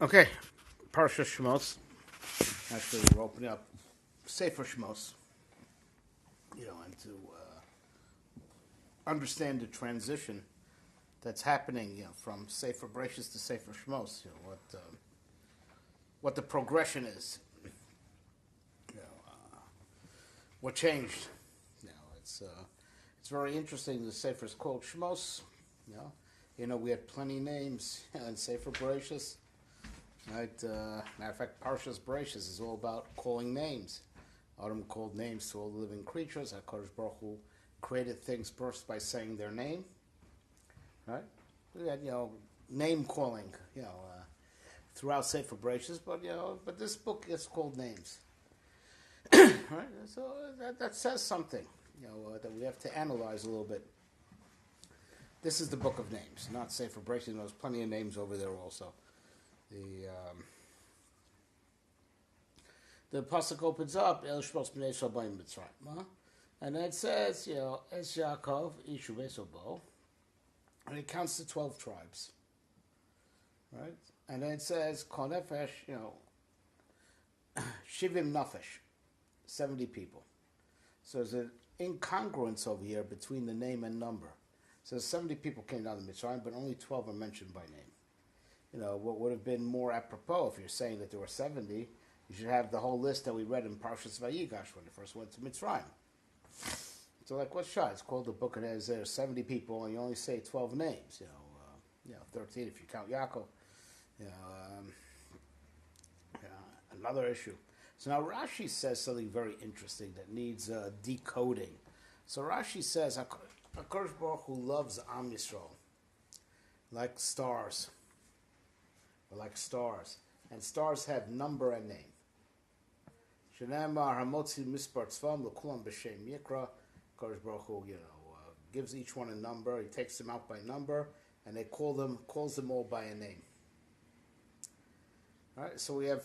Okay, Parsha Shemos. Actually, we're opening up Sefer Shemos, and to understand the transition that's happening, from Sefer Bereshis to Sefer Shemos. What the progression is. What changed. It's very interesting. The Sefer is called Shemos. We had plenty of names in Sefer Bereshis. Right. Matter of fact, Parshas Bereshis is all about calling names. Adam called names to all the living creatures. HaKadosh Baruch Hu created things first by saying their name. Right. We had name calling throughout Sefer Bereshis, but this book is called names. Right. So that says something. That we have to analyze a little bit. This is the book of names, not Sefer Bereshis. There's plenty of names over there also. The pasuk opens up El Shmos Bnei Shabayim Mitzrayim, and then it says Es Yaakov Ishu Besobo, and it counts to 12 tribes, right? And then it says Kol Nefesh, Shivim Nafesh, 70 people. So there's an incongruence over here between the name and number. So 70 people came down to Mitzrayim, but only 12 are mentioned by name. What would have been more apropos if you're saying that there were 70, you should have the whole list that we read in Parshas Vayigash when it first went to Mitzrayim. So, what's shot? It's called the book, and there's 70 people, and you only say 12 names. 13 if you count Yaakov. Another issue. So now Rashi says something very interesting that needs decoding. So Rashi says, HaKadosh Baruch Hu loves Am Yisrael like stars. Like stars. And stars have number and name. Shenamar Hamotzi Mispar Tzvam L'Kulam B'Shem Yikra. Kadosh Baruch Hu, gives each one a number. He takes them out by number, and they calls them all by a name. All right. So we have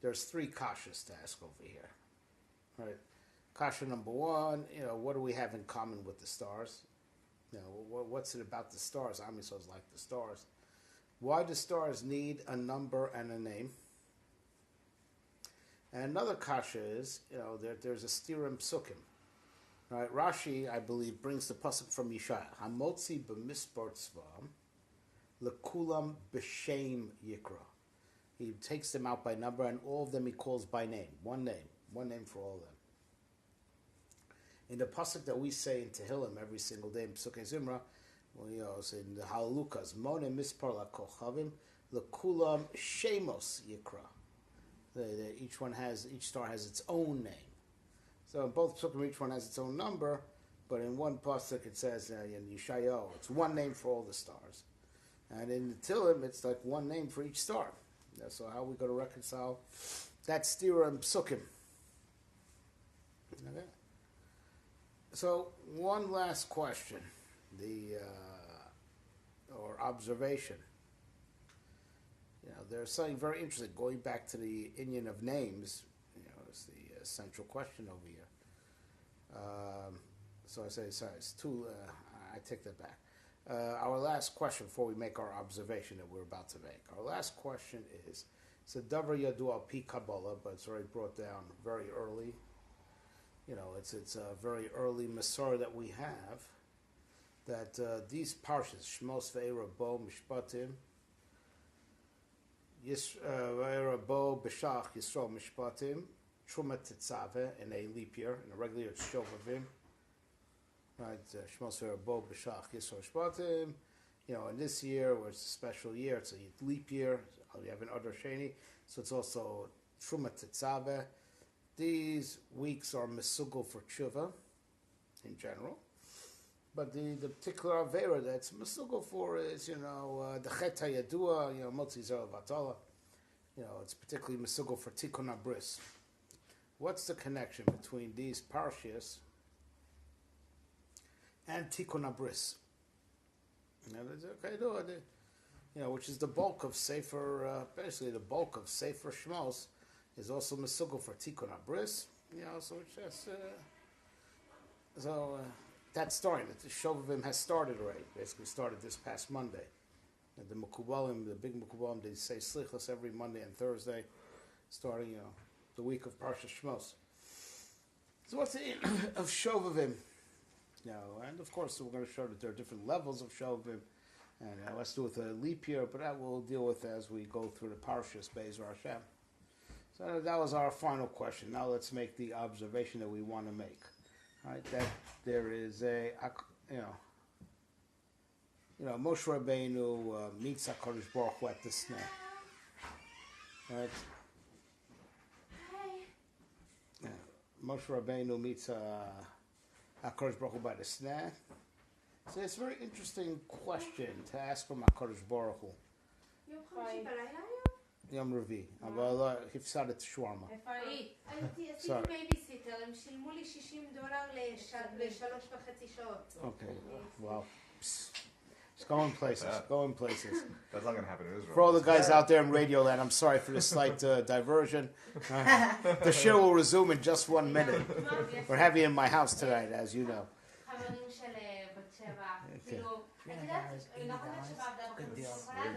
there's 3 kashas to ask over here. All right. Kasha number 1. What do we have in common with the stars? What's it about the stars? Am Yisrael's like the stars. Why do stars need a number and a name? And another kasha is, there's a stirim psukim. Right? Rashi, I believe, brings the pasuk from Yeshaya. Hamotzi b'mispar tzvam, lekulam b'shem yikra. He takes them out by number, and all of them he calls by name. One name for all of them. In the pasuk that we say in Tehillim every single day in Psukei Zimra, it's in the Halalukas, Mone Mispar LaKochavim, Lekulam Shemos Yikra. Each star has its own name. So in both psukim, each one has its own number, but in one pasuk it says in Yeshayahu, it's one name for all the stars, and in the Tehillim it's like one name for each star. So how are we going to reconcile that stira and psukim? Okay. So one last question. Or observation. There's something very interesting going back to the Inyan of names. It's the central question over here. So I say, sorry, it's too. I take that back. Our last question before we make our observation that we're about to make. Our last question is: it's a davar yadu al pi Kabbalah, but it's already brought down very early. It's a very early Masorah that we have. That these parshas, Shmos ve'era bo mishpatim, ve'era bo b'shach Yisrael mishpatim, Truma tetzaveh in a leap year, in a regular year it's Shovavim, right? Shmos ve'era bo b'shach Yisrael mishpatim. In this year, where it's a special year, it's a leap year. We have an Adar Sheni, so it's also Truma tetzaveh. These weeks are mesugel for tshuva in general. But the particular Avera that's Mesugel for is, the Chet HaYadua, Motzi Zer Vatala. It's particularly Mesugel for Tikkun HaBris. What's the connection between these parshas and Tikkun HaBris? Which is the bulk of Sefer, basically the bulk of Sefer Shmos is also Mesugel for Tikkun HaBris. So it's just, that's starting. The Shovavim has started already. Basically started this past Monday. And the Mekubalim, the big Mekubalim, they say Slichos every Monday and Thursday, starting the week of Parsha Shemos. So what's the of Shovavim? And of course we're going to show that there are different levels of Shovavim, and let's do it with a leap year, but that we'll deal with as we go through the Parshas Be'ezras Hashem. So that was our final question. Now let's make the observation that we want to make. Right, that there is Moshe Rabbeinu meets HaKadosh Baruch Hu at the sneh. Right? Moshe Rabbeinu meets HaKadosh Baruch Hu by the sneh. So it's a very interesting question to ask from HaKadosh Baruch Hu. יום רביעי, אבל הפסדת שווארמה. איפה היית? עשיתי בייביסיטר, הם שילמו לי $60 ל3.5 שעות. Okay, wow. It's going places, going places. That's not going to happen in Israel. For all the guys out there in Radio Land, I'm sorry for this slight diversion. The show will resume in just 1 minute. We're having in my house tonight, as you know. Very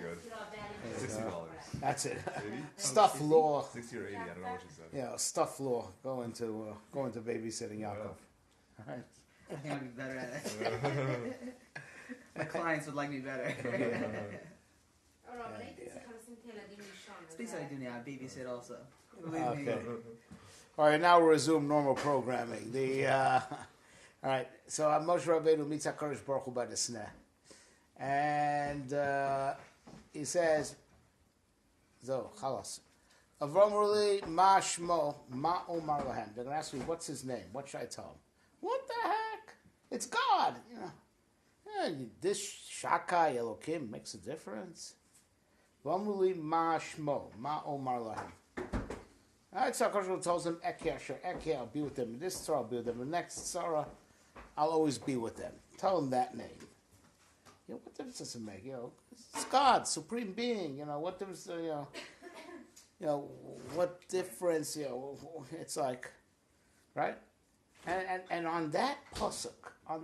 good. $60. That's it. Stuff law. 60 or 80, I don't know what she said. Yeah, stuff law. Go into babysitting Yaakov. All right. I think I'd be better at it. My clients would like me better. It's basically what I do now. I babysit also. Okay. All right, now we'll resume normal programming. All right, so Moshe Rabbeinu meets HaKadosh Baruch Hu by the sneh. And he says, Zo, chalas. Avram Ruli, ma shmo, ma omar lahem. They're going to ask me, what's his name? What should I tell him? What the heck? It's God. This Shaka Elokim makes a difference. Avram Ruli, ma shmo, ma omar lahem. All right, so HaKadosh Baruch Hu tells him, Eki asher Eki, I'll be with them in this Tzara, I'll be with them in the next Tzara. I'll always be with them. Tell them that name. What difference does it make? It's God, supreme being. What difference? What difference? It's like, right? And on that pasuk of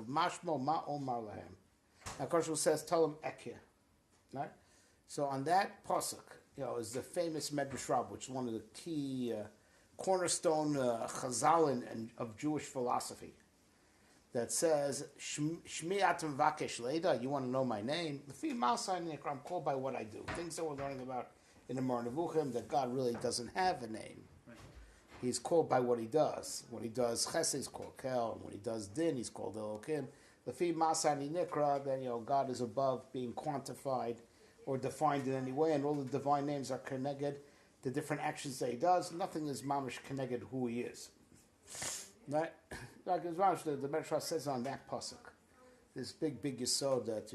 Mashmo Ma Omar Lahem, HaKadosh says, tell them Ekia, right? So on that pasuk, is the famous Medrash Rabbah, which is one of the key cornerstone chazal of Jewish philosophy. That says, Shmi atem vakesh leida, you want to know my name? I'm called by what I do. Things that we're learning about in the Mar Nevuchim, that God really doesn't have a name. Right. He's called by what he does. When he does chesed, he's called kel. When he does din, he's called elokim. Lefi masani nikra, then God is above being quantified or defined in any way, and all the divine names are connected. The different actions that he does, nothing is mamish connected who he is. Right? Like the Medrash says on that pasuk, this big yesod that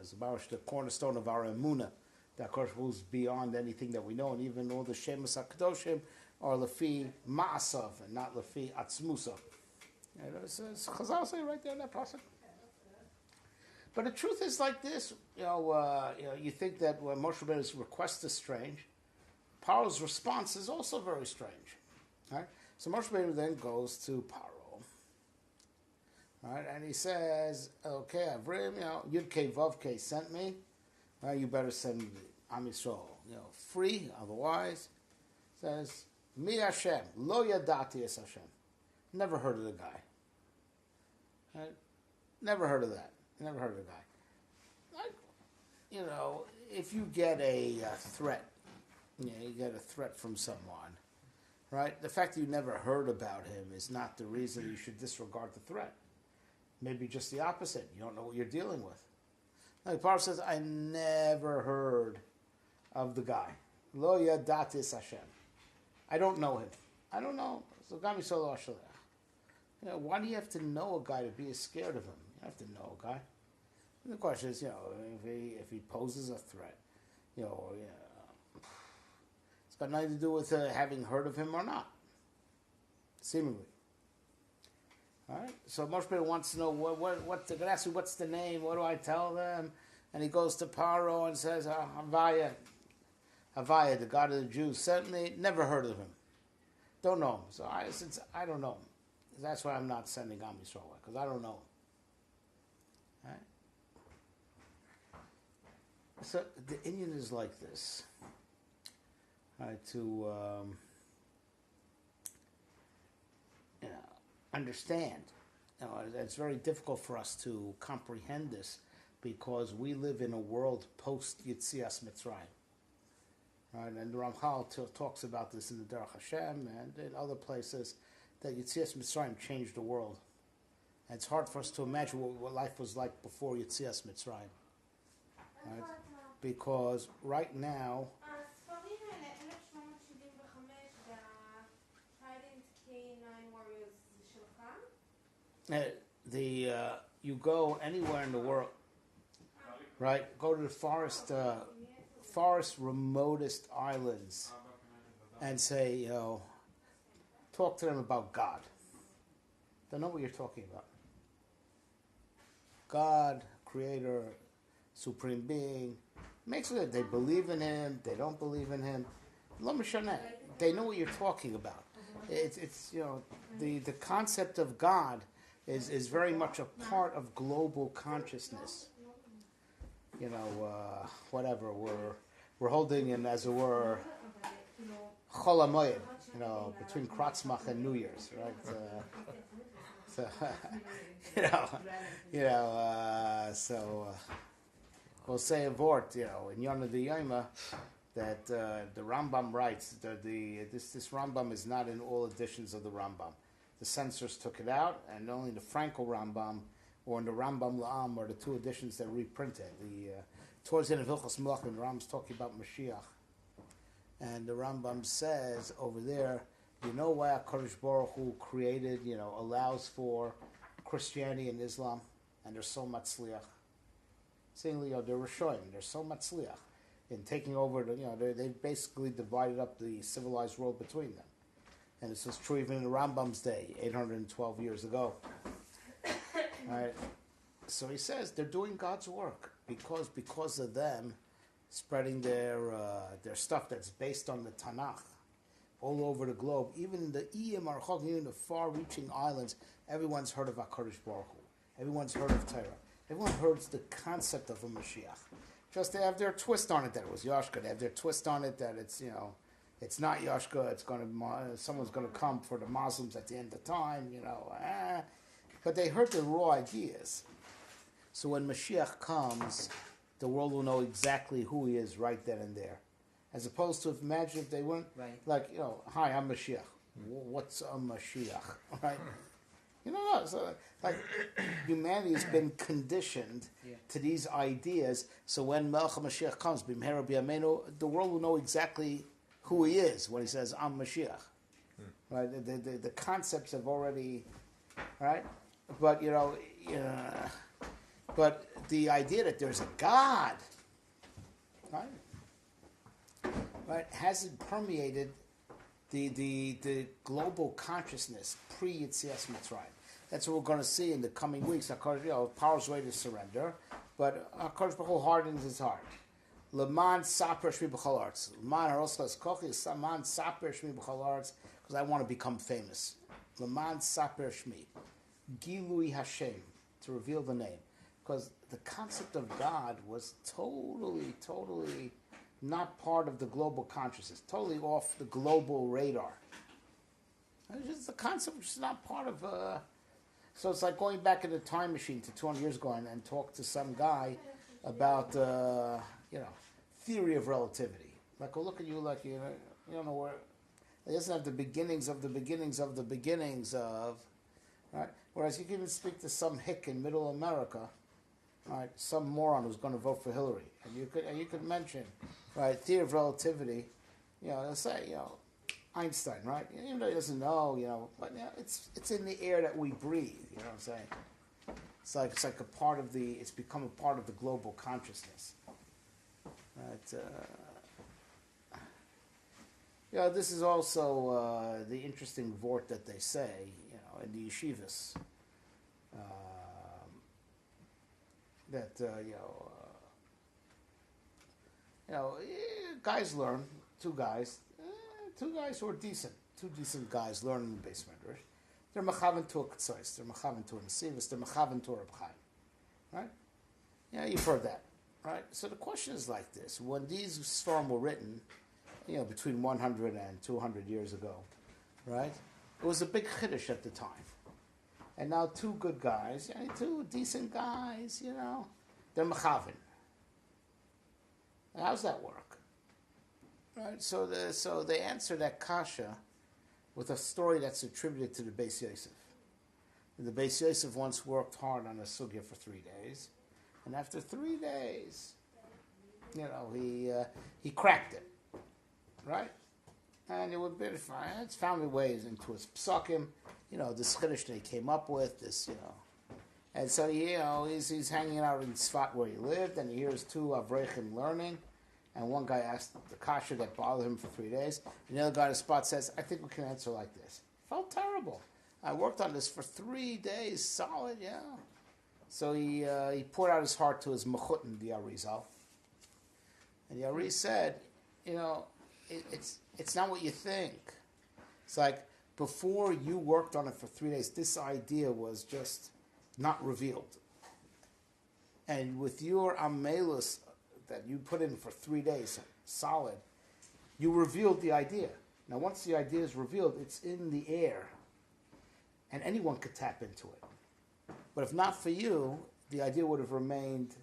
is about the cornerstone of our emunah, that of course goes beyond anything that we know, and even all the Shemos HaKadoshim are lefi ma'asav and not lefi atzmusav. It's Chazal say right there in that pasuk. But the truth is like this, you think that when Moshe Rabbeinu's request is strange, Paro's response is also very strange, right? So Moshe Rabbeinu then goes to Paro, right, and he says, "Okay, Avram, Yud-Kei Vav-Kei sent me. You better send Am Yisrael, free. Otherwise," says, "Mi Hashem lo yadati es Hashem." Never heard of the guy. Right? Never heard of that. Never heard of the guy. If you get a threat, you get a threat from someone. Right? The fact that you never heard about him is not the reason you should disregard the threat. Maybe just the opposite. You don't know what you're dealing with. Like Paul says, I never heard of the guy. Lo yadatis Hashem. I don't know him. I don't know. So Gami Solo Ashalech. Why do you have to know a guy to be scared of him? You have to know a guy. And the question is, if he poses a threat, it's got nothing to do with having heard of him or not, seemingly. All right. So Moshe Rabbeinu wants to know what they're going to ask me. What's the name? What do I tell them? And he goes to Paro and says, Havaya, the God of the Jews, sent me. Never heard of him. Don't know him. So since I don't know him, that's why I'm not sending Am Yisrael, because I don't know him. All right. So the Indian is like this. To understand. It's very difficult for us to comprehend this because we live in a world post Yitzias Mitzrayim. Right? And the Ramchal talks about this in the Derech Hashem and in other places, that Yitzias Mitzrayim changed the world. And it's hard for us to imagine what life was like before Yitzias Mitzrayim. Right? Because right now, you go anywhere in the world, right? Go to the forest remotest islands, and say, talk to them about God. They know what you're talking about. God, Creator, Supreme Being, makes it. They believe in Him. They don't believe in Him. They know what you're talking about. It's the concept of God is very much a part of global consciousness. Whatever we're holding in, as it were, Chol HaMoed, between Kratzmach and New Year's, right? We'll say a vort, in Yonah the Yoma, that the Rambam writes this Rambam is not in all editions of the Rambam. The censors took it out, and only the Frankel Rambam or in the Rambam La'am are the two editions that reprinted. Towards the end of Hilchos Melachim, the Rambam's talking about Mashiach, and the Rambam says over there, why HaKadosh Baruch Hu created, allows for Christianity and Islam, and they're so matzliach. Saying, they're Rishoyim, they're so matzliach in taking over they basically divided up the civilized world between them. And this was true even in the Rambam's day, 812 years ago. Right? So he says they're doing God's work because of them spreading their stuff that's based on the Tanakh all over the globe. Even the Iyim Archok, even the far-reaching islands, everyone's heard of HaKadosh Baruch Hu. Everyone's heard of Torah. Everyone heard the concept of a Mashiach. Just they have their twist on it that it was Yashka. They have their twist on it that it's it's not Yashka. It's someone's going to come for the Muslims at the end of time. But they heard the raw ideas. So when Mashiach comes, the world will know exactly who he is right then and there. As opposed to, imagine if they weren't hi, I'm Mashiach. What's a Mashiach, right? So like humanity has been conditioned to these ideas. So when Melech Mashiach comes, B'mehera b'yameinu, the world will know exactly who he is when he says, I'm Mashiach. Right? The concepts have already, right? But but the idea that there's a God, right, hasn't permeated the global consciousness pre-Yitzias Mitzrayim. That's what we're going to see in the coming weeks. Power's way to surrender, but HaKadosh Baruch Hu hardens his heart. Leman saper shmi b'chol arts. Leman haroschas kochi saman saper shmi b'chol arts, because I want to become famous. Leman saper shmi. Gilui Hashem, to reveal the name. Because the concept of God was totally not part of the global consciousness, totally off the global radar. It's just the concept was not part of. So it's like going back in the time machine to 200 years ago and talk to some guy about theory of relativity. Like, we'll look at you like you don't know where. It doesn't have the beginnings of the beginnings of the beginnings of, right? Whereas you can even speak to some hick in Middle America, right? Some moron who's going to vote for Hillary, and you could mention, right, theory of relativity. They'll say, Einstein, right? Even though he doesn't know, but it's in the air that we breathe. You know what I'm saying? It's like a part of it's become a part of the global consciousness. Right? This is also the interesting vort that they say, in the yeshivas, that guys learn. Two guys who are decent. Two decent guys learn in the basement. Right? They're mechaven to a k'tzois. They're mechaven to a nesivus. They're mechaven to a Reb Chaim. Right? Yeah, you've heard that. Right? So the question is like this. When these Sfarim were written, between 100 and 200 years ago, right? It was a big chiddush at the time. And now two good guys, two decent guys, they're mechavin. How's that work? Right? So they answer that kasha with a story that's attributed to the Beis Yosef. The Beis Yosef once worked hard on a sugya for 3 days, and after 3 days, he cracked it, right? And it would be fine. It's found its ways into his psakim, this chiddush that he came up with, and so he's hanging out in Sfat where he lived, and he hears two Avrechim learning. And one guy asked the kasha that bothered him for 3 days. And the other guy on the spot says, I think we can answer like this. Felt terrible. I worked on this for 3 days, solid, yeah. So he poured out his heart to his mechutin, the Arizal. And the Ariz said, it's not what you think. It's like, before you worked on it for 3 days, this idea was just not revealed. And with your amelus that you put in for 3 days, solid, you revealed the idea. Now, once the idea is revealed, it's in the air, and anyone could tap into it. But if not for you, the idea would have remained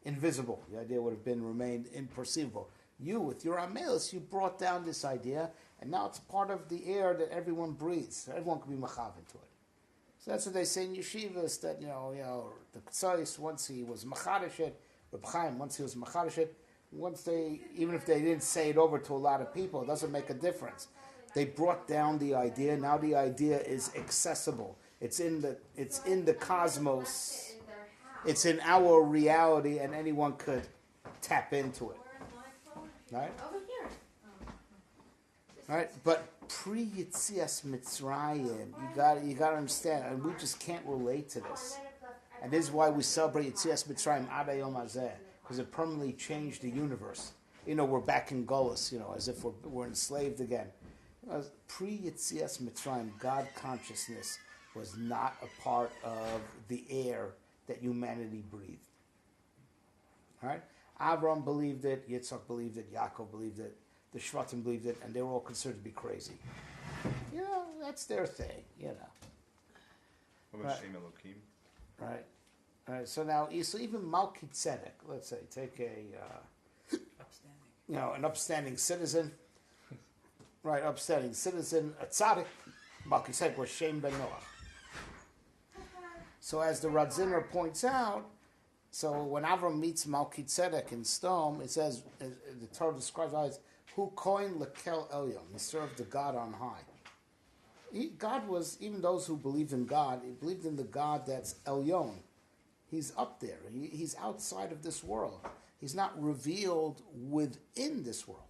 invisible. The idea would have remained imperceivable. You, with your amelis, you brought down this idea, and now it's part of the air that everyone breathes. Everyone can be machav into it. So that's what they say in yeshivas, that, the Ksais, once he was machadish it, Reb Chaim, once he was machadish it, even if they didn't say it over to a lot of people, it doesn't make a difference. They brought down the idea. Now the idea is accessible. It's in the cosmos. It's in our reality, and anyone could tap into it. Right? Over here. Right? But pre-Yitzias Mitzrayim, you got to understand, and we just can't relate to this. And this is why we celebrate Yitzias Mitzrayim Ad Hayom Hazeh, because it permanently changed the universe. We're back in Golus, as if we're enslaved again. Pre-Yitzias Mitzrayim, God consciousness was not a part of the air that humanity breathed. All right? Avram believed it, Yitzchak believed it, Yaakov believed it, the Shvatim believed it, and they were all considered to be crazy. That's their thing, What about Shem Elokim? Right. All right. So now, even Malki Tzedek, let's say, take an upstanding citizen, right? Upstanding citizen, a tzaddik. Malki Tzedek was Shem ben Noach. So as the Radziner points out, so when Avram meets Malki Tzedek in Sdom, it says, the Torah describes how it's, Hu koin lekel elyon. He served the God on high. God was, even those who believed in God, he believed in the God that's elyon. He's up there. He's outside of this world. He's not revealed within this world.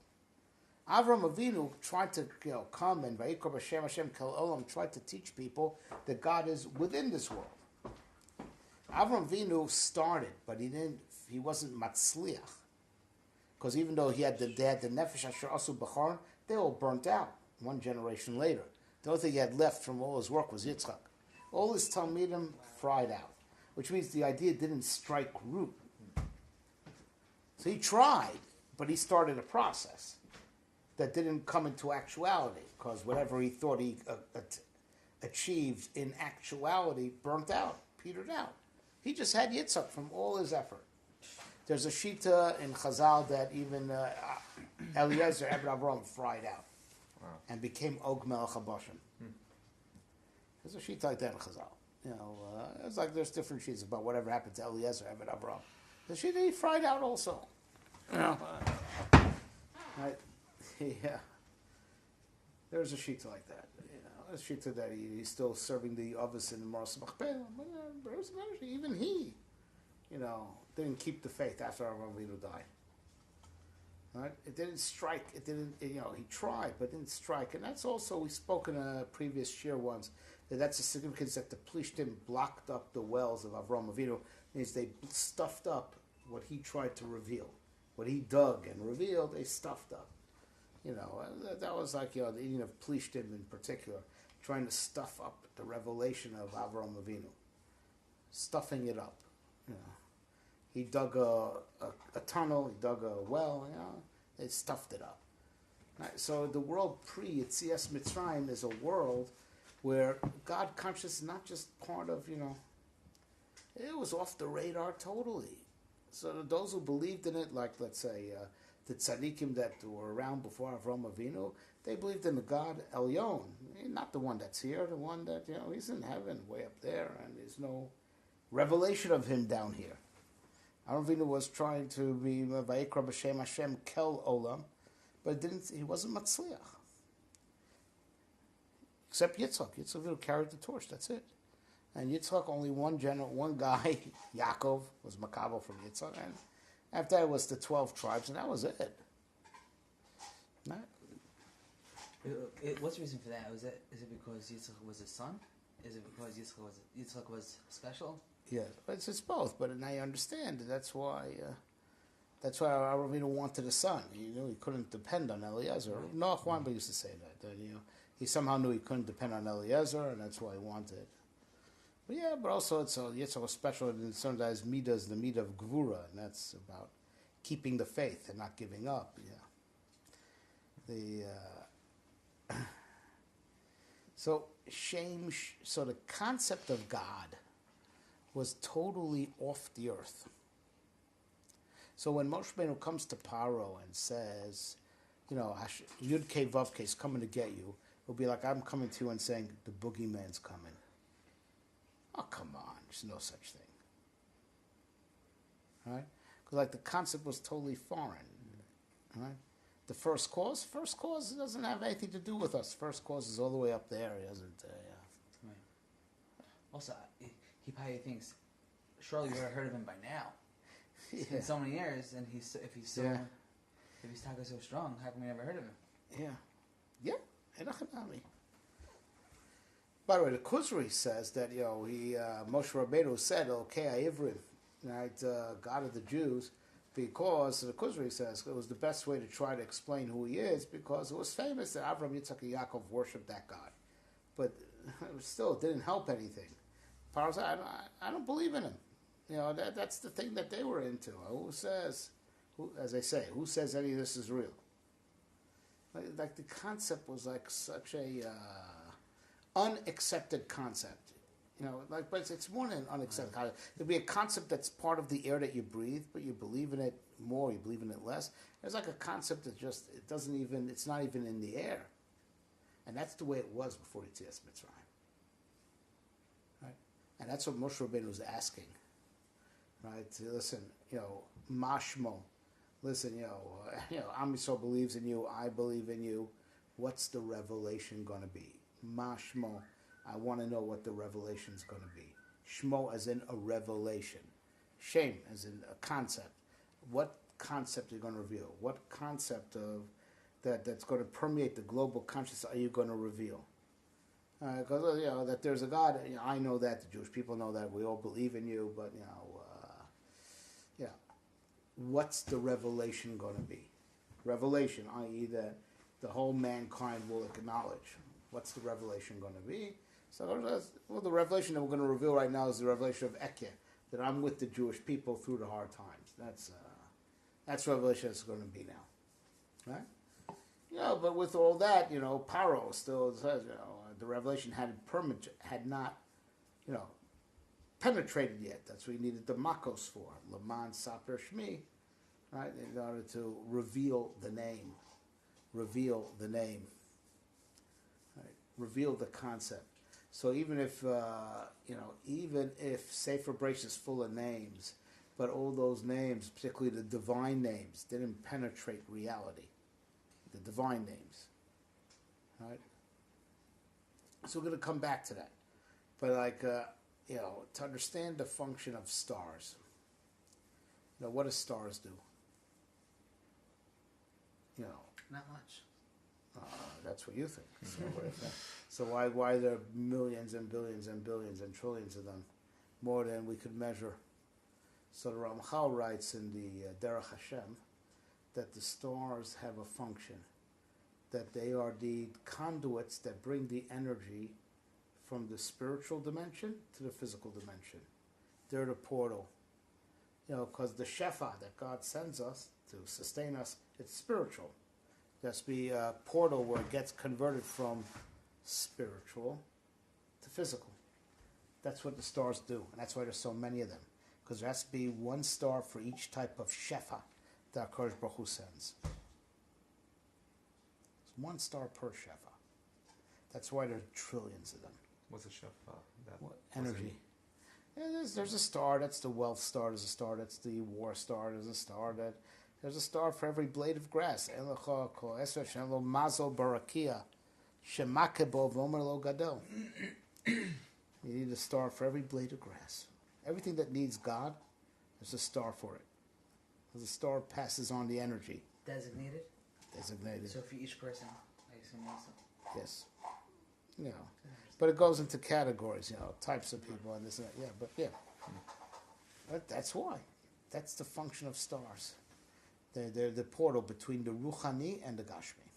Avram Avinu tried to come and Vayikra b'Shem Hashem Kel Olam, tried to teach people that God is within this world. Avram Avinu started, but he wasn't matzliach. Because even though they had the Nefesh Asher Asu B'Charon, they all burnt out 1 generation later. The only thing he had left from all his work was Yitzchak. All his Talmidim fried out, which means the idea didn't strike root. So he tried, but he started a process that didn't come into actuality, because whatever he thought he achieved in actuality burnt out, petered out. He just had Yitzchak from all his effort. There's a shita in Chazal that even Eliezer Ebed Avram fried out. Wow. And became Og Melech HaBashan. There's a sheet like that in Chazal. It's like there's different sheets about whatever happened to Eliezer Ebed Avram. The sheet he fried out also. Right? Yeah. There's a sheet like that. A sheet that he's still serving the others in the Maras Machpelah. Even he, didn't keep the faith after Avram Avinu died. Right? It didn't strike. It didn't. He tried, but didn't strike. And that's also, we spoke in a previous shir once, that's the significance that the Plishtim blocked up the wells of Avram Avinu. Means they stuffed up what he tried to reveal, what he dug and revealed. They stuffed up. That was like the eating of Plishtim in particular, trying to stuff up the revelation of Avram Avinu, stuffing it up. He dug a tunnel, he dug a well, they stuffed it up. Right? So the world pre-Yetzias Mitzrayim is a world where God consciousness is not just part of, it was off the radar totally. So those who believed in it, like let's say the tzaddikim that were around before Avraham Avinu, they believed in the God Elyon, not the one that's here, the one that, he's in heaven, way up there, and there's no revelation of him down here. Avraham Avinu was trying to be Vayikra b'Shem Hashem Kel Olam, but he wasn't Matzliach. Except Yitzchak. Yitzchak Avinu carried the torch, that's it. And Yitzchak, only one guy, Yaakov, was Makabel from Yitzchak, and after that was the 12 tribes, and that was it. Right? What's the reason for that? Is it because Yitzchak was his son? Is it because Yitzchak was special? Yeah, it's both. But now you understand. That's why Avinu wanted a son. He knew he couldn't depend on Eliezer. Noach Weinberg used to say that. He somehow knew he couldn't depend on Eliezer, and that's why he wanted. But yeah, but also Yitzchak was special in certain that his midah is the midah of gvura, and that's about keeping the faith and not giving up. Yeah. So the concept of God was totally off the earth. So when Moshe Rabbeinu comes to Paro and says, Yud Kei Vav Kei is coming to get you, it'll be like I'm coming to you and saying the boogeyman's coming. Oh, come on, there's no such thing. Right? Because the concept was totally foreign. Right? The first cause doesn't have anything to do with us. First cause is all the way up there. He doesn't. Right. Also, he probably thinks, surely you've heard of him by now. It's been so many years, and if he's talking so strong, how come we never heard of him? Yeah. By the way, the Kuzri says that Moshe Rabbeinu said, "Okay, Ivrim, right, God of the Jews." Because the Kuzri says it was the best way to try to explain who he is, because it was famous that Avraham, Yitzchak, and Yaakov worshipped that God. But it didn't help anything. Pharaoh said, I don't believe in him. That's the thing that they were into. Who says any of this is real? Like the concept was like such a unaccepted concept. But it's more than an unaccepted concept. There'd be a concept that's part of the air that you breathe, but you believe in it more, you believe in it less. There's like a concept that it's not even in the air. And that's the way it was before Yetzias Mitzrayim. Right? And that's what Moshe Rabbeinu was asking. Right? Listen, Mashmo. Listen, Am Yisrael believes in you, I believe in you. What's the revelation going to be? Mashmo. I want to know what the revelation is going to be. Shmo as in a revelation. Shem as in a concept. What concept are you going to reveal? What concept of that's going to permeate the global consciousness are you going to reveal? Because that there's a God. I know that. The Jewish people know that. We all believe in you. But what's the revelation going to be? Revelation, i.e., that the whole mankind will acknowledge. What's the revelation going to be? So, the revelation that we're going to reveal right now is the revelation of Ekeh, that I'm with the Jewish people through the hard times. That's revelation that's going to be now, right? But with all that, Paro still says, the revelation had not, penetrated yet. That's what he needed the Makos for, Laman Saper Shmi, right? In order to reveal the name, right? Reveal the concept. So even if Sefer Brace is full of names, but all those names, particularly the divine names, didn't penetrate reality. The divine names, right? So we're going to come back to that. But to understand the function of stars, what do stars do? Not much. That's what you think. So why are there millions and billions and billions and trillions of them, more than we could measure? So the Ramchal writes in the Derech Hashem that the stars have a function, that they are the conduits that bring the energy from the spiritual dimension to the physical dimension. They're the portal. because the shefa that God sends us to sustain us, it's spiritual. That's be a portal where it gets converted from spiritual to physical. That's what the stars do, and that's why there's so many of them. Because there has to be one star for each type of shefa that HaKadosh Baruch Hu sends. It's one star per shefa. That's why there are trillions of them. What's a shefa? Energy. Yeah, there's a star, that's the wealth star, there's a star, that's the war star, there's a star for every blade of grass. You need a star for every blade of grass. Everything that needs God, there's a star for it. The star passes on the energy. Designated? Designated. So for each person, I assume also. Yes. But it goes into categories, types of people and this and that. Yeah, but yeah. But that's why. That's the function of stars. They're the portal between the Ruchani and the Gashmi.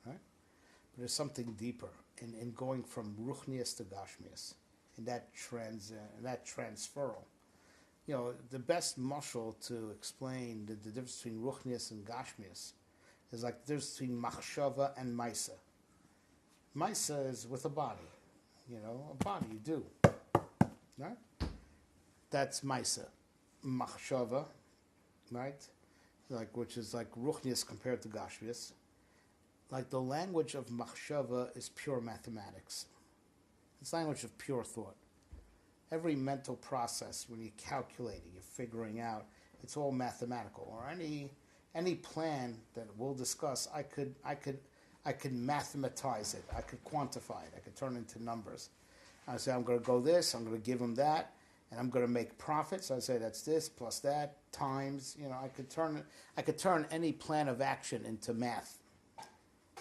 Right? But there's something deeper in going from Ruchnius to Gashmius, in that transferal. The best mashal to explain the difference between Ruchnius and Gashmius is like the difference between Machshava and Maisa. Maisa is with a body, a body you do, right? That's Maisa. Machshava, right? Which is like Ruchnius compared to Gashmius. Like the language of Machshava is pure mathematics. It's language of pure thought. Every mental process, when you're calculating, you're figuring out, it's all mathematical. Or any plan that we'll discuss, I could mathematize it. I could quantify it. I could turn it into numbers. I say I'm going to go this. I'm going to give them that, and I'm going to make profits. I say that's this plus that times. I could turn any plan of action into math.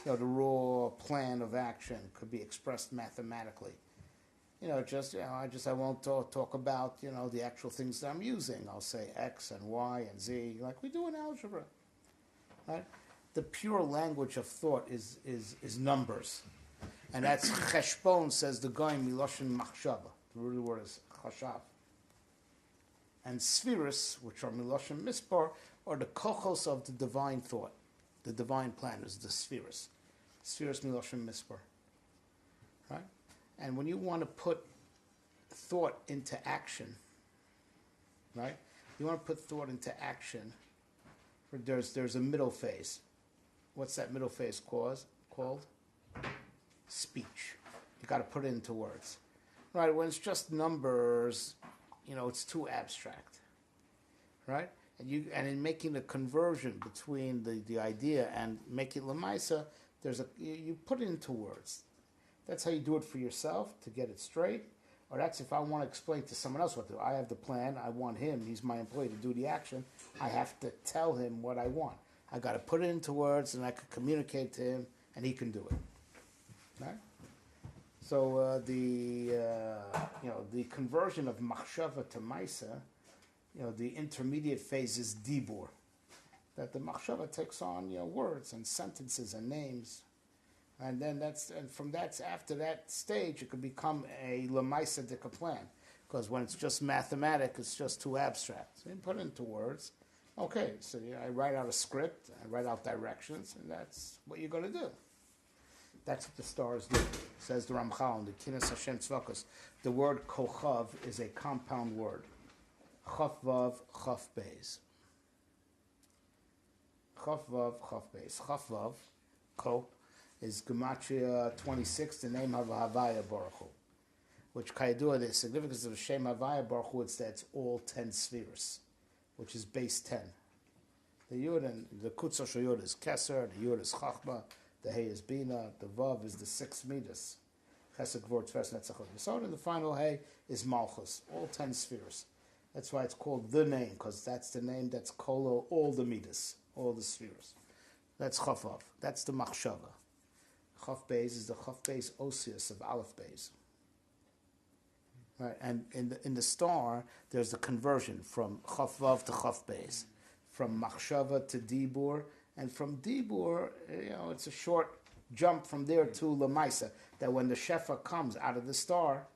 The raw plan of action could be expressed mathematically. I won't talk about, the actual things that I'm using. I'll say X and Y and Z, like we do in algebra, right? The pure language of thought is numbers. And that's cheshbon, says the Goyim, miloshin machshava. The root word is chashav. And spheres, which are miloshin mispar, are the kochos of the divine thought. The divine plan is the spheres. Spheres miloshin mispar. Right? And when you want to put thought into action, right? You want to put thought into action, there's a middle phase. What's that middle phase called? Speech. You got to put it into words. Right? When it's just numbers, it's too abstract. Right? And in making the conversion between the idea and make it lemaisa, you put it into words. That's how you do it for yourself to get it straight. Or that's if I want to explain to someone else what to do. I have the plan. I want him. He's my employee to do the action. I have to tell him what I want. I got to put it into words, and I can communicate to him, and he can do it. Right? So the conversion of machshava to maisa, the intermediate phase is dibur, that the machshava takes on words and sentences and names. And then after that stage, it could become a lemaisa dika plan. Because when it's just mathematics, it's just too abstract. So you put it into words. Okay, so I write out a script, I write out directions, and that's what you're going to do. That's what the stars do. Says the Ramchal in the Kinas Hashem Tzvakos. The word kochav is a compound word. Chaf vav, chaf beis. Chaf vav, chaf beis. Chaf vav, ko, is Gematria 26, the name of Havaya Baruch Hu. Which Kayadua, the significance of the Shem Havaya Baruch Hu, it's that it's all 10 spheres, which is base 10. The Yud and the Kutzah Shel Yud is Keser, the Yud is Chachma, the Hey is Bina, the Vav is the 6 Midas. Chesed, Gvor, Tves, Netzachot, Yisod, and the final Hey is Malchus, all 10 spheres. That's why it's called the name, because that's the name that's Kolo, all the Midas, all the spheres. That's Chavav. That's the Machshava. Chaf Beis is the Chaf Beis Osius of Aleph Beis. Right, and in the star, there's the conversion from Chaf Vav to Chaf Beis, from Machshava to Dibur, and from Dibur, it's a short jump from there to Lamaisa, that when the Shefa comes out of the star,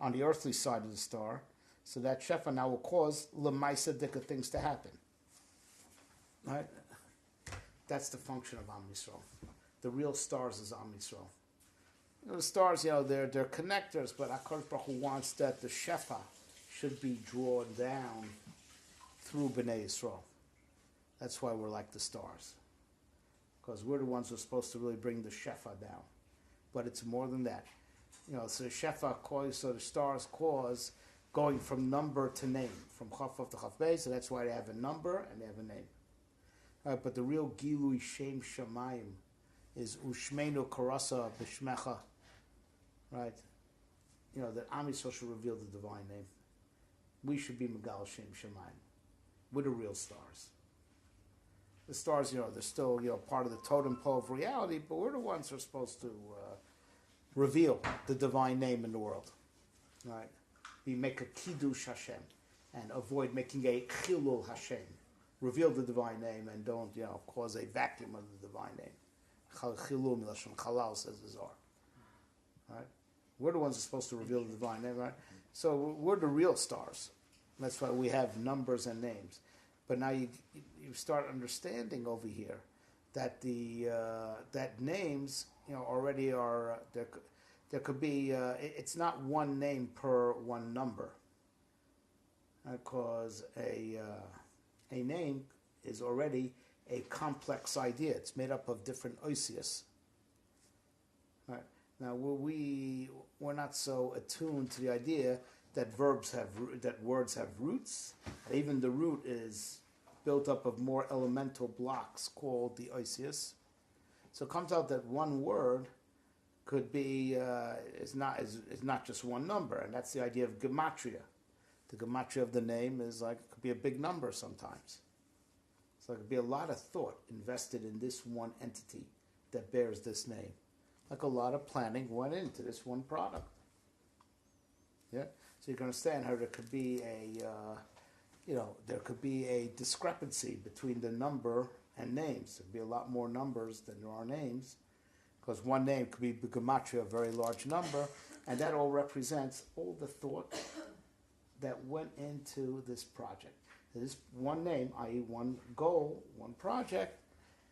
on the earthly side of the star, So that shefa now will cause lemaisa dika things to happen. Right? That's the function of Am Yisrael. The real stars is Am Yisrael. The stars, they're connectors, but HaKadosh Baruch Hu wants that the shefa should be drawn down through Bnei Yisrael. That's why we're like the stars. Because we're the ones who are supposed to really bring the shefa down. But it's more than that. So the shefa so the stars cause going from number to name, from Chaf to Chaf Beis, so that's why they have a number and they have a name. But the real Gilui Shem Shamayim is Ushmeinu Karasa B'Shmecha. Right? That Am Yisrael should reveal the divine name. We should be Megal Shem Shamayim. We're the real stars. The stars, they're still, part of the totem pole of reality, but we're the ones who are supposed to reveal the divine name in the world. Right? We make a Kiddush Hashem and avoid making a Chilul Hashem. Reveal the divine name and don't, cause a vacuum of the divine name. Chilul Milashon Chalal, says the Zohar. Right? We're the ones who are supposed to reveal the divine name, right? So we're the real stars. That's why we have numbers and names. But now you start understanding over here that that names, already are there could be it's not one name per one number, because a name is already a complex idea. It's made up of different oisias. Right. Now we're not so attuned to the idea that words have roots. Even the root is built up of more elemental blocks called the oisias. So it comes out that one word could be is not just one number, and that's the idea of gematria. The gematria of the name is it could be a big number sometimes. So it could be a lot of thought invested in this one entity that bears this name. Like a lot of planning went into this one product. Yeah. So you can understand how there could be a discrepancy between the number and names. There'd be a lot more numbers than there are names, because one name could be gematria, a very large number, and that all represents all the thought that went into this project. This one name, i.e. one goal, one project,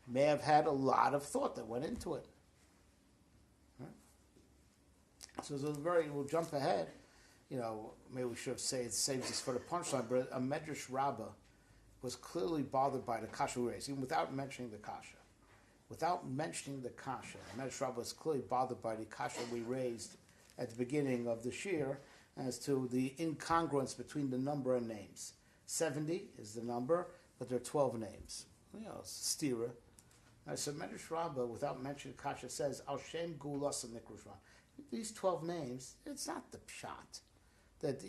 may have had a lot of thought that went into it. Right? So we'll jump ahead. Maybe we should have saved this for the punchline, but a Medrash Rabbah was clearly bothered by the kasha we raised, even without mentioning the kasha. Without mentioning the kasha, Medrash Rabbah was clearly bothered by the kasha we raised at the beginning of the shir as to the incongruence between the number and names. 70 is the number, but there are 12 names. Stira. So Medrash Rabbah, without mentioning kasha, says, Al Shem Gulas Nikrushvan. These 12 names, it's not the pshat that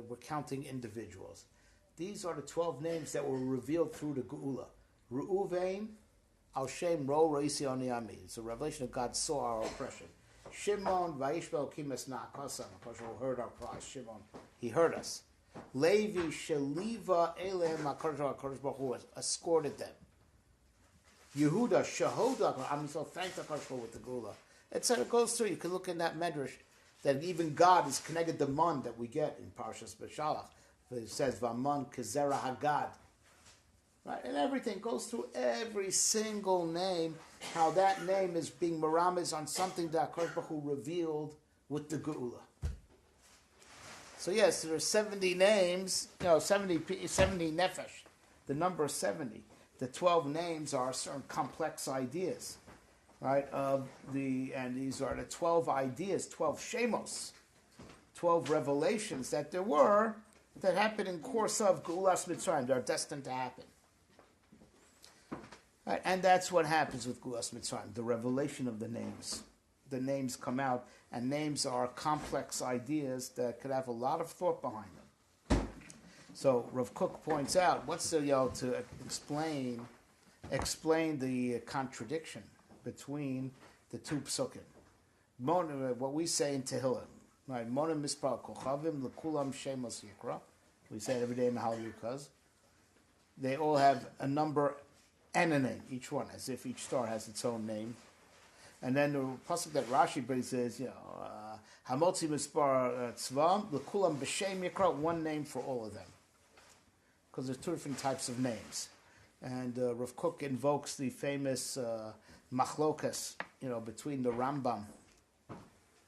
we're counting individuals. These are the 12 names that were revealed through the Geula. Reuven, Al Shem Ro Reisi Oni Ami. It's a revelation of God saw our oppression. Shimon, Vaishbel Kimes Na'akasam. HaKadosh heard our cries. Shimon, he heard us. Levi, Sheliva, Elem, HaKadosh Baruch Hu escorted them. Yehuda, Shahoda, I'm so thankful with the Geula. Etc. It goes through. You can look in that medrash that even God is connected to man that we get in Parshas B'Shalach. It says Vaman Kezera Hagad. Right? And everything goes through every single name, how that name is being meramis on something that HaKadosh Baruch Hu revealed with the Geula. So yes, there are 70 names, 70 nefesh, the number 70. The 12 names are certain complex ideas. Right, and these are the 12 ideas, 12 Shemos, 12 revelations that there were that happened in course of Geulas Mitzrayim. They're destined to happen. Right, and that's what happens with Geulas Mitzrayim, the revelation of the names. The names come out, and names are complex ideas that could have a lot of thought behind them. So Rav Kook points out, what's the to explain the contradiction between the two psukim. What we say in Tehillim, right? Mona mispal kochavim lekulam shemos yikra. We say it every day in the Halalukas. They all have a number and a name, each one, as if each star has its own name. And then the pasuk that Rashi brings is, Hamotzi Mispar Tzvam, L'kulam B'Shem Yikra, one name for all of them. Because there's two different types of names. And Rav Kook invokes the famous machlokas, between the Rambam,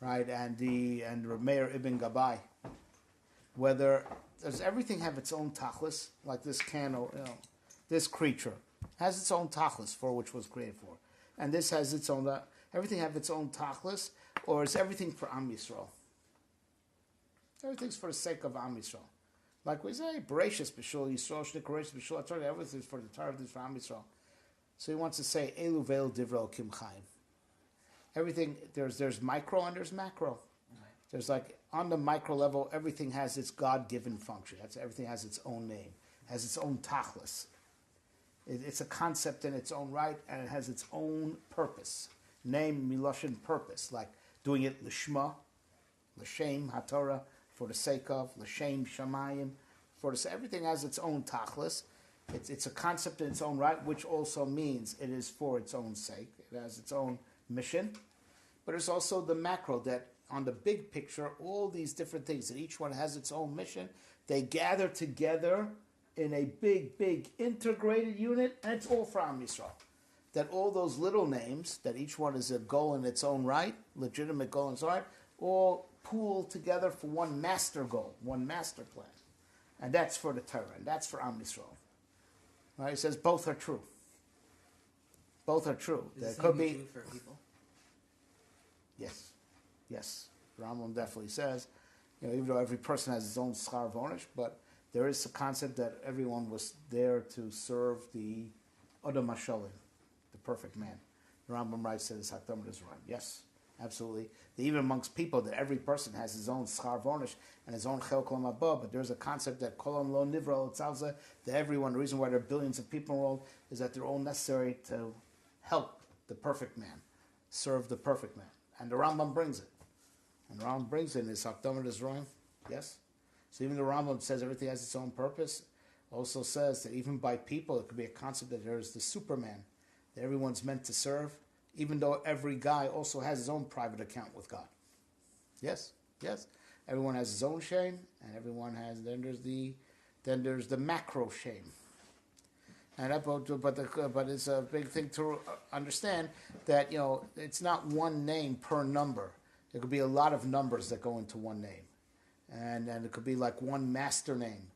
right, and Rav Meir Ibn Gabai. Whether, does everything have its own tachlis, like this candle, this creature has its own tachlis for which was created for. And this has its own, everything have its own tachlis, or is everything for Am Yisrael? Everything's for the sake of Am Yisrael. Like we say, Bereshis B'Shul Yisrael, Shnik Bereshis B'Shul Torah, everything's for the Torah, everything's for Am Yisrael. So he wants to say, Elu Veil Divrei Kim Chaim. Everything, there's micro and there's macro. There's like, on the micro level, everything has its God-given function. Everything has its own name, has its own tachlis. It's a concept in its own right, and it has its own purpose. Name, miloshin, purpose, like doing it l'shma, l'shem, haTorah, for the sake of, l'shem, shamayim, for the everything has its own tachlis. It's a concept in its own right, which also means it is for its own sake. It has its own mission. But it's also the macro, that on the big picture, all these different things, that each one has its own mission, they gather together in a big integrated unit, and it's all for Am Yisrael. That all those little names, that each one is a goal in its own right, legitimate goal in its own right, all pool together for one master goal, one master plan. And that's for the Torah, and that's for Am Yisrael. Right? He says both are true. Both are true. Is There could true be for people? Yes. Rambam definitely says, even though every person has his own schar vonish, but there is a concept that everyone was there to serve the Adam HaSholim, the perfect man. The Rambam writes that it's Hakdam D'Zraim. Yes, absolutely. Even amongst people, that every person has his own schar vonish and his own chel kolam haba, but there's a concept that kolam lo nivra tzalza, that everyone, the reason why there are billions of people in the world is that they're all necessary to help the perfect man, serve the perfect man. And the Rambam brings it. And the Rambam brings it in his Hakdam D'Zraim. Yes? So even the Rambam says everything has its own purpose. Also says that even by people, it could be a concept that there is the Superman, that everyone's meant to serve, even though every guy also has his own private account with God. Yes. Everyone has his own shame, and everyone has, then there's the macro shame. And but it's a big thing to understand that, it's not one name per number. There could be a lot of numbers that go into one name. And it could be like one master name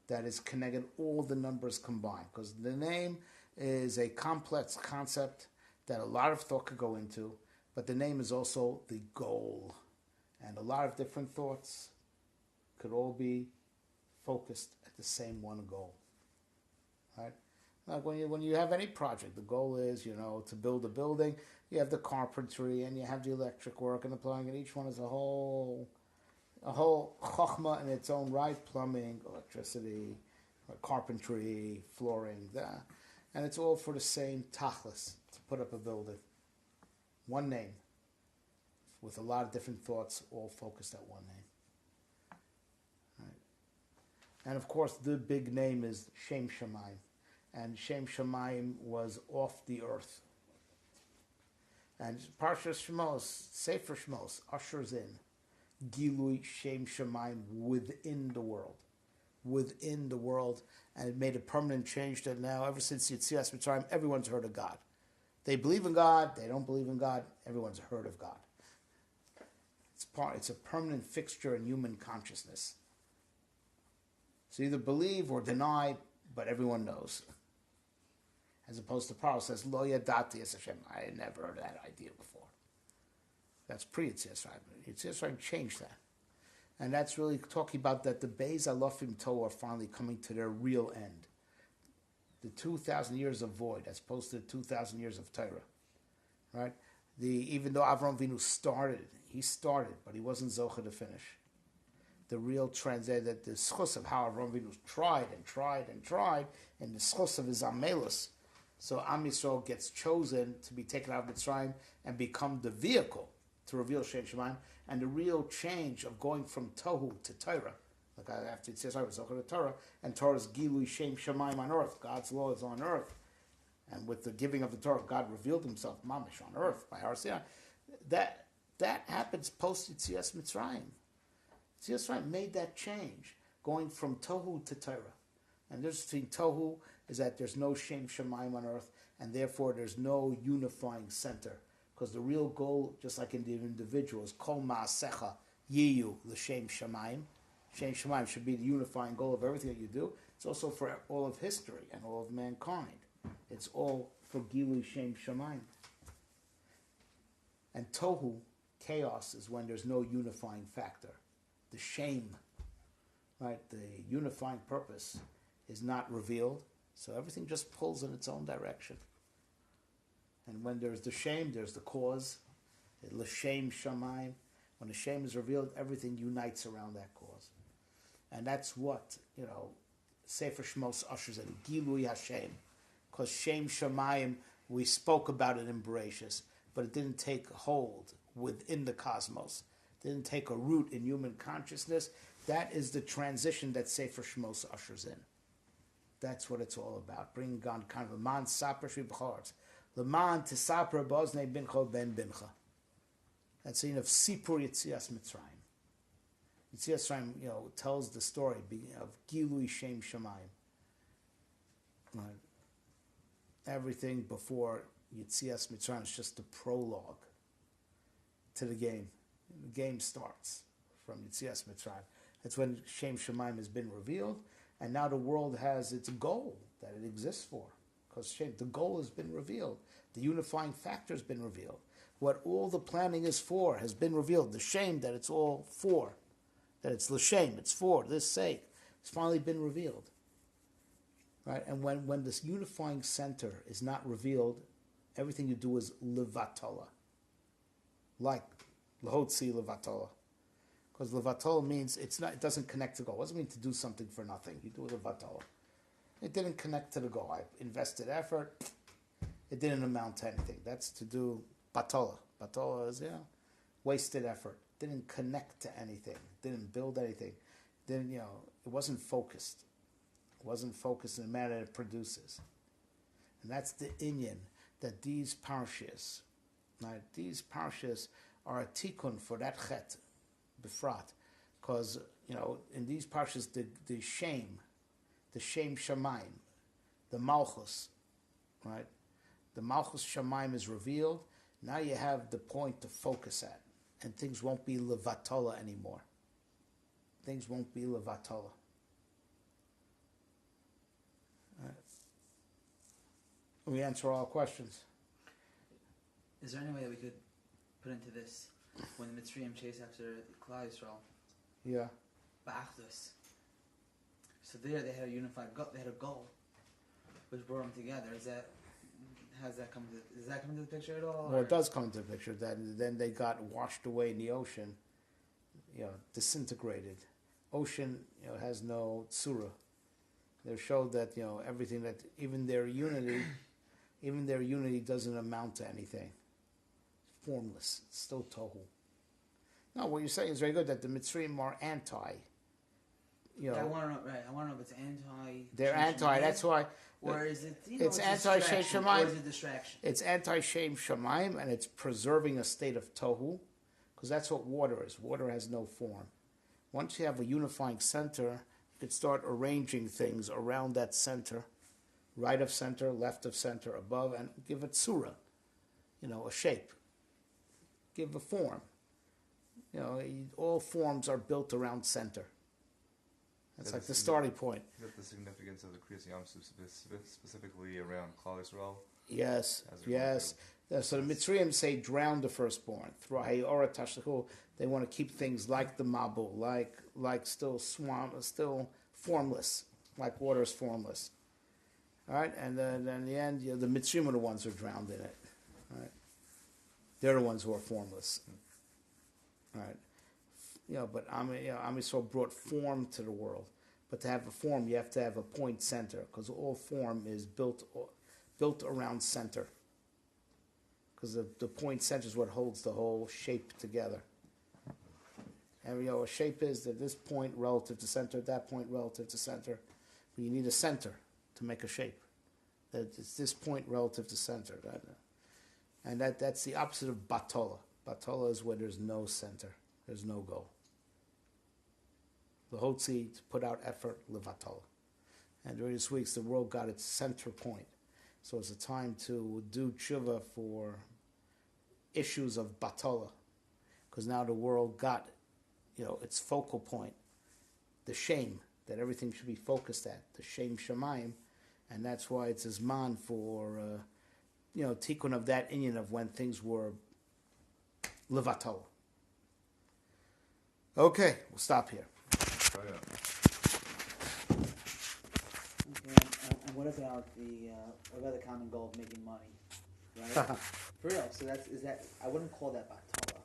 that is connected, all the numbers combined. Because the name is a complex concept that a lot of thought could go into, but the name is also the goal. And a lot of different thoughts could all be focused at the same one goal. Right? Like when you have any project, the goal is, to build a building. You have the carpentry, and you have the electric work and the plumbing, and each one is a whole chokhmah in its own right: plumbing, electricity, carpentry, flooring, and it's all for the same tachlis, to put up a building. One name, with a lot of different thoughts, all focused at one name. Right. And of course, the big name is Shem Shamayim, and Shem Shamayim was off the earth. And Parshas Shemos, Sefer Shemos, ushers in Gilui Shem Shamayim within the world, and it made a permanent change that now, ever since Yetzias Mitzrayim, everyone's heard of God. They believe in God, they don't believe in God, everyone's heard of God. It's a permanent fixture in human consciousness. So either believe or deny, but everyone knows. As opposed to Paul says, Lo yadati es Hashem. I had never heard of that idea before. That's pre-Yetzias Mitzrayim. Yetzias Mitzrayim changed that. And that's really talking about that the Beis Alofim Torah are finally coming to their real end. The 2,000 years of void, as opposed to the 2,000 years of Torah. Right? Even though Avraham Avinu started, but he wasn't Zocha to finish. The real trend, that the schus of how Avraham Avinu tried, and the schus of his Amelus. So Am Yisrael gets chosen to be taken out of Mitzrayim and become the vehicle to reveal Shem Shamayim, and the real change of going from Tohu to Torah. Like after it says, I was Zocher to Torah, and Torah's Gilui Shem Shamayim on earth. God's law is on earth. and with the giving of the Torah, God revealed himself, mamish, on earth, by Har Sinai. That happens post Yetzias Mitzrayim. Yetzias Mitzrayim made that change, going from Tohu to Torah. And the difference between Tohu is that there's no Shem Shemaim on earth, and therefore there's no unifying center. Because the real goal, just like in the individual, is Kol Ma'asecha Yiyu L'Shem Shemaim. Shem Shemaim should be the unifying goal of everything that you do. It's also for all of history and all of mankind. It's all for Gilui Shem Shemaim. And Tohu, chaos, is when there's no unifying factor. The shame, right, the unifying purpose is not revealed, so everything just pulls in its own direction. And when there's the shame, there's the cause. L'shem shamayim. When the shame is revealed, everything unites around that cause. And that's what, Sefer Shemos ushers in, Gilui Hashem. Because Shem Shamayim, we spoke about it in Bereshis, but it didn't take hold within the cosmos. It didn't take a root in human consciousness. That is the transition that Sefer Shemos ushers in. That's what it's all about. Bringing on kind of Leman Saper Shvi B'chorz. Leman Tisaper Bozne Bincho Ben Bincha. That's the end of Sipur Yetzias Mitzrayim. Yetzias Mitzrayim, tells the story of Gilui Shem Shamayim. Right. Everything before Yetzias Mitzrayim is just the prologue to the game. The game starts from Yetzias Mitzrayim. That's when Shem Shamayim has been revealed, and now the world has its goal that it exists for. Because the goal has been revealed. The unifying factor has been revealed. What all the planning is for has been revealed. The shame that it's all for, that it's l'shem, it's for this sake, it's finally been revealed. Right? And when this unifying center is not revealed, everything you do is levatola. Like lahotzi levatola. Because levatola means it doesn't connect to goal. It doesn't mean to do something for nothing. You do levatola. It didn't connect to the goal. I invested effort. It didn't amount to anything. That's to do batola. Batola is, wasted effort. Didn't connect to anything. Didn't build anything. It wasn't focused. It wasn't focused in the manner that it produces. And that's the inyan, that these parshas, right, are a tikkun for that chet, befrat. Because, in these parshas, the shame shamayim, the malchus, right? The malchus shamayim is revealed. Now you have the point to focus at, and things won't be levatola anymore. Things won't be levatola. Right. We answer all questions. Is there any way that we could put into this when the Mitzrayim chase after Klal Yisrael? Yeah. Ba'achdus. So there they had a unified goal. They had a goal, which brought them together. Does that come into the picture at all? Well, it does come into the picture. Then they got washed away in the ocean, disintegrated. Ocean, has no tsura. They showed that everything, that even their unity doesn't amount to anything. It's formless. It's still tohu. No, what you're saying is very good. That the Mitzrayim are anti. I want to know. Right, I want to know if it's anti. They're anti. That's why. Or is it? It's anti Shem Shamayim. Or is it distraction? It's anti Shem Shamayim, and it's preserving a state of tohu, because that's what water is. Water has no form. Once you have a unifying center, you could start arranging things around that center, right of center, left of center, above, and give it surah, a shape. Give a form. All forms are built around center. That's like the starting point. Is that the significance of the Kriyas Yam Suf specifically around Klal Yisrael? Yes, yes. So the Mitzrayim say drown the firstborn. They want to keep things like the Mabul, like still still formless, like water is formless. All right, and then in the end, the Mitzrayim are the ones who are drowned in it. All right, they're the ones who are formless. All right. But Am Yisrael brought form to the world. But to have a form, you have to have a point center, because all form is built around center. Because the point center is what holds the whole shape together. And a shape is that this point relative to center, that point relative to center. But you need a center to make a shape. It's this point relative to center. Right? And that's the opposite of batola. Batola is where there's no center. There's no goal. The hotzi, to put out effort, levatola. And during this week, the world got its center point. So it's a time to do tshuva for issues of batola. Because now the world got, its focal point. The shame that everything should be focused at. The shame shamayim. And that's why it's a zman for, tikkun of that inyan of when things were levatola. Okay, we'll stop here. Oh, yeah. Okay, and what about the common goal of making money, right? For real. So I wouldn't call that batola,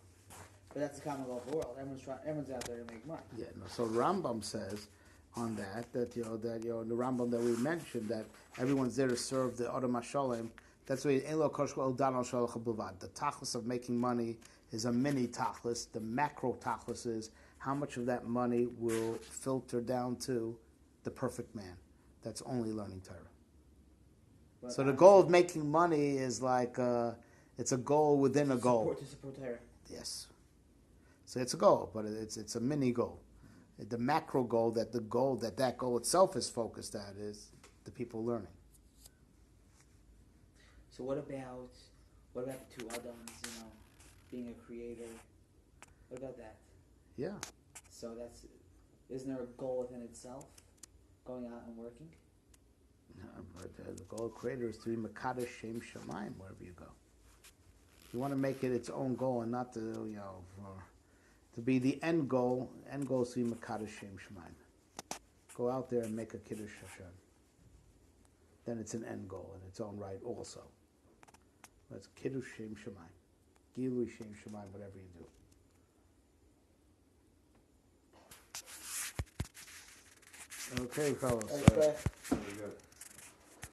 but that's the common goal of the world. Everyone's out there to make money. Yeah. No, so Rambam says on that the Rambam that we mentioned that everyone's there to serve the Adam HaSholem. That's why the tachlis of making money is a mini tachlis. The macro tachlis is how much of that money will filter down to the perfect man that's only learning Torah. But So the goal of making money is like it's a goal within a goal. To support Torah. Yes. So it's a goal, but it's a mini goal. The macro goal that goal itself is focused at is the people learning. So what about the two Adams, being a creator? What about that? Yeah. So isn't there a goal within itself, going out and working? But the goal of creator is to be Makadosh Shem Shamayim wherever you go. You want to make it its own goal and not to be the end goal. End goal is to be Makadosh Shem Shamayim. Go out there and make a Kiddush Hashem. Then it's an end goal in its own right also. But it's Kiddush Shem Shamayim. Gilui Shem Shamayim, whatever you do. Okay, fellas. Okay. Very good.